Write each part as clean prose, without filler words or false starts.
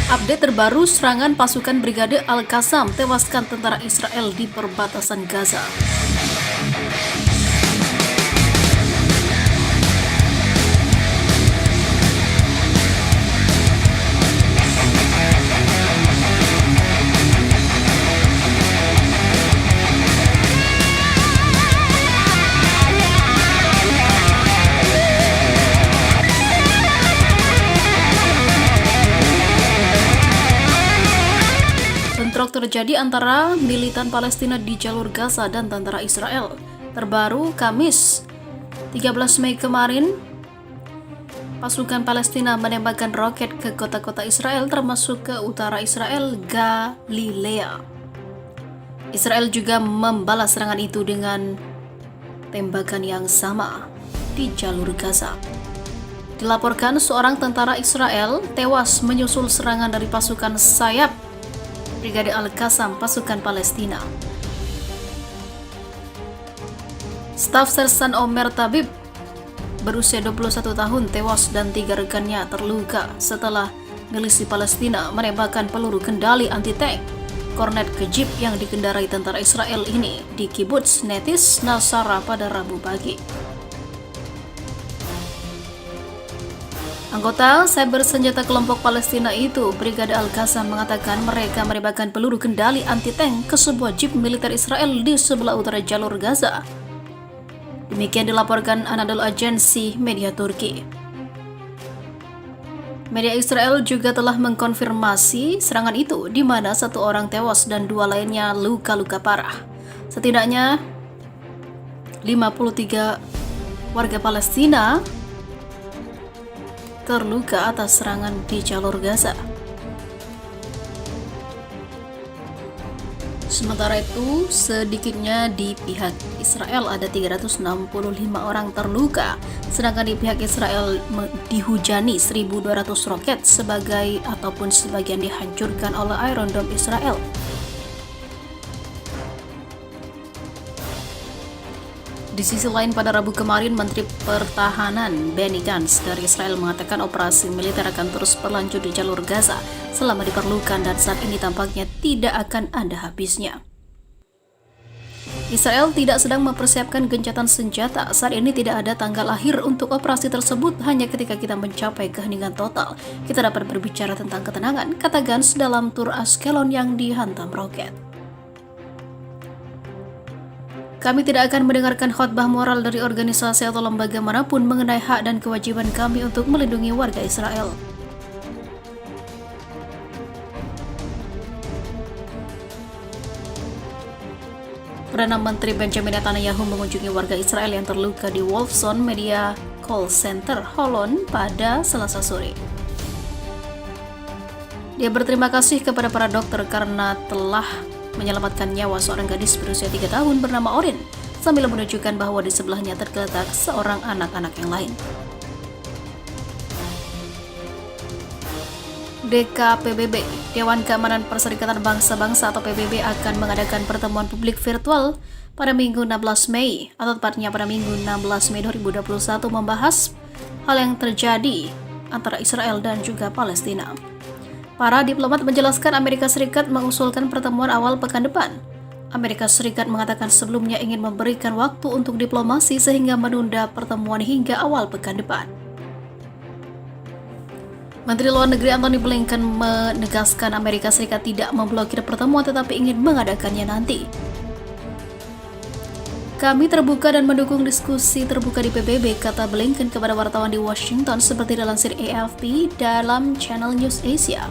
Update terbaru serangan pasukan Brigade Al-Qassam tewaskan tentara Israel di perbatasan Gaza. Bentrok terjadi antara militan Palestina di jalur Gaza dan tentara Israel. Terbaru Kamis 13 Mei kemarin, pasukan Palestina menembakkan roket ke kota-kota Israel termasuk ke utara Israel, Galilea. Israel juga membalas serangan itu dengan tembakan yang sama di jalur Gaza. Dilaporkan seorang tentara Israel tewas menyusul serangan dari pasukan sayap Brigade Al-Qassam pasukan Palestina. Staf Sersan Omer Tabib berusia 21 tahun tewas dan 3 rekannya terluka setelah milisi Palestina menembakkan peluru kendali anti-tank kornet ke jeep yang dikendarai tentara Israel ini di Kibbutz Netis Nasara pada Rabu pagi. Anggota cyber senjata kelompok Palestina itu, Brigade Al-Qassam, mengatakan mereka menembakkan peluru kendali anti-tank ke sebuah jeep militer Israel di sebelah utara jalur Gaza. Demikian dilaporkan Anadolu Agency media Turki. Media Israel juga telah mengkonfirmasi serangan itu, di mana 1 orang tewas dan 2 lainnya luka-luka parah. Setidaknya 53 warga Palestina terluka atas serangan di jalur Gaza. Sementara itu, sedikitnya di pihak Israel ada 365 orang terluka, sedangkan di pihak Israel dihujani 1.200 roket ataupun sebagian dihancurkan oleh Iron Dome Israel. Di sisi lain, pada Rabu kemarin, Menteri Pertahanan Benny Gantz dari Israel mengatakan operasi militer akan terus berlanjut di jalur Gaza selama diperlukan dan saat ini tampaknya tidak akan ada habisnya. Israel tidak sedang mempersiapkan gencatan senjata. Saat ini tidak ada tanggal akhir untuk operasi tersebut, hanya ketika kita mencapai keheningan total, kita dapat berbicara tentang ketenangan, kata Gantz dalam tur Ashkelon yang dihantam roket. Kami tidak akan mendengarkan khotbah moral dari organisasi atau lembaga manapun mengenai hak dan kewajiban kami untuk melindungi warga Israel. Perdana Menteri Benjamin Netanyahu mengunjungi warga Israel yang terluka di Wolfson Media Call Center, Holon pada Selasa sore. Dia berterima kasih kepada para dokter karena telah menyelamatkan nyawa seorang gadis berusia 3 tahun bernama Orin, sambil menunjukkan bahwa di sebelahnya tergeletak seorang anak-anak yang lain. DKPBB, Dewan Keamanan Perserikatan Bangsa-Bangsa atau PBB, akan mengadakan pertemuan publik virtual pada Minggu 16 Mei, atau tepatnya pada Minggu 16 Mei 2021, membahas hal yang terjadi antara Israel dan juga Palestina. Para diplomat menjelaskan Amerika Serikat mengusulkan pertemuan awal pekan depan. Amerika Serikat mengatakan sebelumnya ingin memberikan waktu untuk diplomasi sehingga menunda pertemuan hingga awal pekan depan. Menteri Luar Negeri Antony Blinken menegaskan Amerika Serikat tidak memblokir pertemuan tetapi ingin mengadakannya nanti. Kami terbuka dan mendukung diskusi terbuka di PBB, kata Blinken kepada wartawan di Washington seperti dilansir AFP dalam channel News Asia.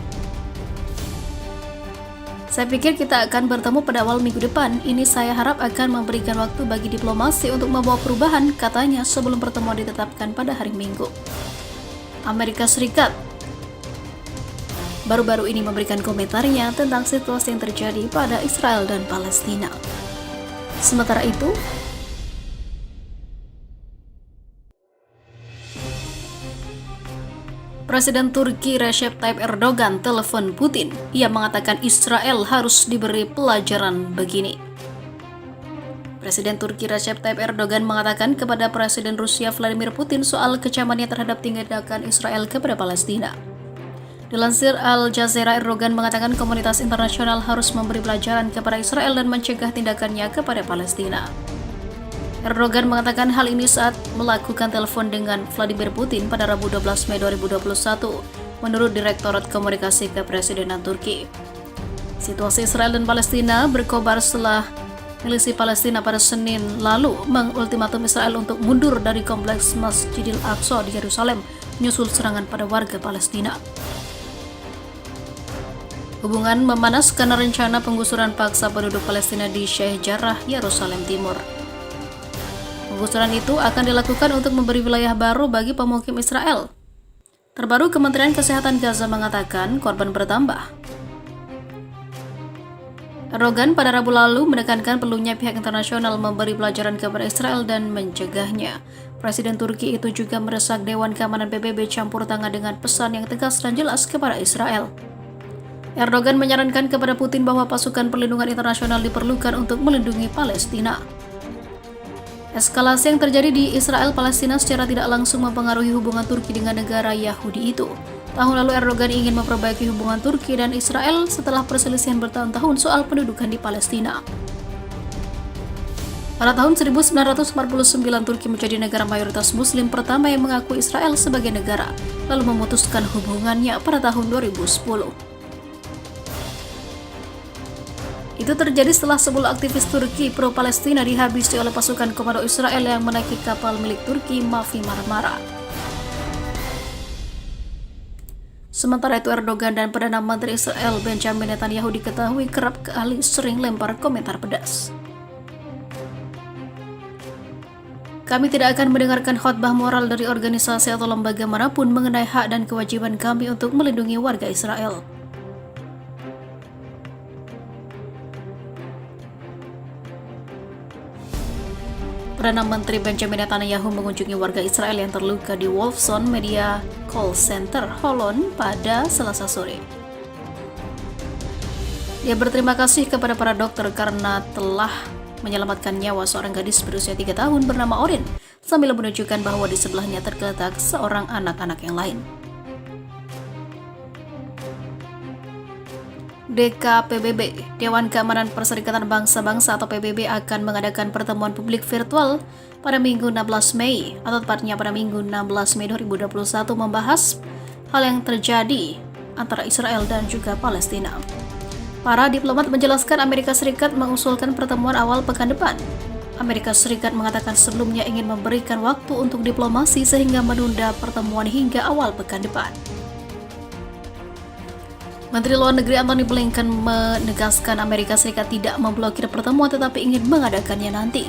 Saya pikir kita akan bertemu pada awal minggu depan. Ini saya harap akan memberikan waktu bagi diplomasi untuk membawa perubahan, katanya sebelum pertemuan ditetapkan pada hari Minggu. Amerika Serikat baru-baru ini memberikan komentarnya tentang situasi yang terjadi pada Israel dan Palestina. Sementara itu, Presiden Turki Recep Tayyip Erdogan telepon Putin. Ia mengatakan Israel harus diberi pelajaran begini. Presiden Turki Recep Tayyip Erdogan mengatakan kepada Presiden Rusia Vladimir Putin soal kecamannya terhadap tindakan Israel kepada Palestina. Dilansir Al Jazeera, Erdogan mengatakan komunitas internasional harus memberi pelajaran kepada Israel dan mencegah tindakannya kepada Palestina. Erdogan mengatakan hal ini saat melakukan telepon dengan Vladimir Putin pada Rabu 12 Mei 2021, menurut Direktorat Komunikasi Kepresidenan Turki. Situasi Israel dan Palestina berkobar setelah milisi Palestina pada Senin lalu mengultimatum Israel untuk mundur dari kompleks Masjidil Aqsa di Yerusalem, menyusul serangan pada warga Palestina. Hubungan memanas karena rencana penggusuran paksa penduduk Palestina di Sheikh Jarrah, Yerusalem Timur. Penggusuran itu akan dilakukan untuk memberi wilayah baru bagi pemukim Israel. Terbaru, Kementerian Kesehatan Gaza mengatakan korban bertambah. Erdogan pada Rabu lalu menekankan perlunya pihak internasional memberi pelajaran kepada Israel dan mencegahnya. Presiden Turki itu juga mendesak Dewan Keamanan PBB campur tangan dengan pesan yang tegas dan jelas kepada Israel. Erdogan menyarankan kepada Putin bahwa pasukan perlindungan internasional diperlukan untuk melindungi Palestina. Eskalasi yang terjadi di Israel-Palestina secara tidak langsung mempengaruhi hubungan Turki dengan negara Yahudi itu. Tahun lalu Erdogan ingin memperbaiki hubungan Turki dan Israel setelah perselisihan bertahun-tahun soal pendudukan di Palestina. Pada tahun 1949, Turki menjadi negara mayoritas Muslim pertama yang mengakui Israel sebagai negara, lalu memutuskan hubungannya pada tahun 2010. Itu terjadi setelah 10 aktivis Turki pro-Palestina dihabisi oleh pasukan komando Israel yang menaiki kapal milik Turki Mavi Marmara. Sementara itu, Erdogan dan Perdana Menteri Israel Benjamin Netanyahu diketahui kerap kali sering lempar komentar pedas. Kami tidak akan mendengarkan khotbah moral dari organisasi atau lembaga manapun mengenai hak dan kewajiban kami untuk melindungi warga Israel. Perdana Menteri Benjamin Netanyahu mengunjungi warga Israel yang terluka di Wolfson Media Call Center, Holon pada Selasa sore. Dia berterima kasih kepada para dokter karena telah menyelamatkan nyawa seorang gadis berusia 3 tahun bernama Orin, sambil menunjukkan bahwa di sebelahnya tergeletak seorang anak-anak yang lain. DKPBB, Dewan Keamanan Perserikatan Bangsa-Bangsa atau PBB akan mengadakan pertemuan publik virtual pada Minggu 16 Mei atau tepatnya pada Minggu 16 Mei 2021 membahas hal yang terjadi antara Israel dan juga Palestina. Para diplomat menjelaskan Amerika Serikat mengusulkan pertemuan awal pekan depan. Amerika Serikat mengatakan sebelumnya ingin memberikan waktu untuk diplomasi sehingga menunda pertemuan hingga awal pekan depan. Menteri Luar Negeri Antony Blinken menegaskan Amerika Serikat tidak memblokir pertemuan tetapi ingin mengadakannya nanti.